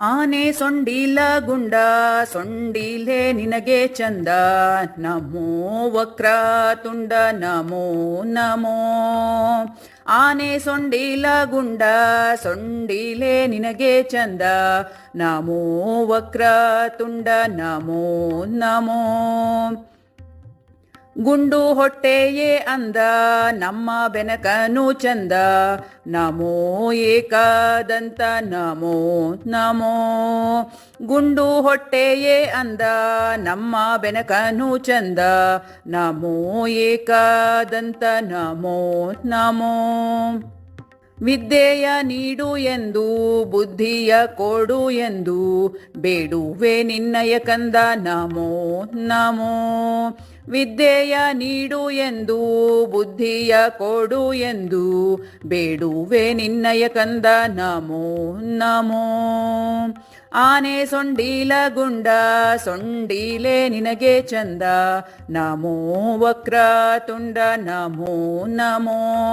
ಆನೆ ಸೊಂಡಿಲ ಗುಂಡ ಸೊಂಡಿಲೆ ನಿನಗೆ ಚಂದ ನಮೋ ವಕ್ರ ತುಂಡ ನಮೋ ನಮೋ. ಆನೆ ಸೊಂಡಿಲ ಗುಂಡ ಸೊಂಡಿಲೆ ನಿನಗೆ ಚಂದ ನಮೋ ವಕ್ರ ತುಂಡ ನಮೋ ನಮೋ. ಗುಂಡು ಹೊಟ್ಟೆಯೇ ಅಂದ ನಮ್ಮ ಬೆನಕನು ಚಂದ ನಮೋ ಏಕಾದಂತ ನಮೋ ನಮೋ. ಗುಂಡು ಹೊಟ್ಟೆಯೇ ಅಂದ ನಮ್ಮ ಬೆನಕನು ಚಂದ ನಮೋ ಏಕಾದಂತ ನಮೋ ನಮೋ. ವಿದ್ಯೆಯ ನೀಡು ಎಂದು ಬುದ್ಧಿಯ ಕೊಡು ಎಂದು ಬೇಡುವೆ ನಿನ್ನಯ ಕಂದ ನಮೋ ನಮೋ. ವಿದ್ಯೆಯ ನೀಡು ಎಂದು ಬುದ್ಧಿಯ ಕೊಡು ಎಂದು ಬೇಡುವೆ ನಿನ್ನಯ ಕಂದ ನಮೋ ನಮೋ. ಆನೆ ಸೊಂಡಿಲ ಗುಂಡ ಸೊಂಡಿಲೆ ನಿನಗೆ ಚಂದ ನಮೋ ವಕ್ರ ತುಂಡ ನಮೋ ನಮೋ.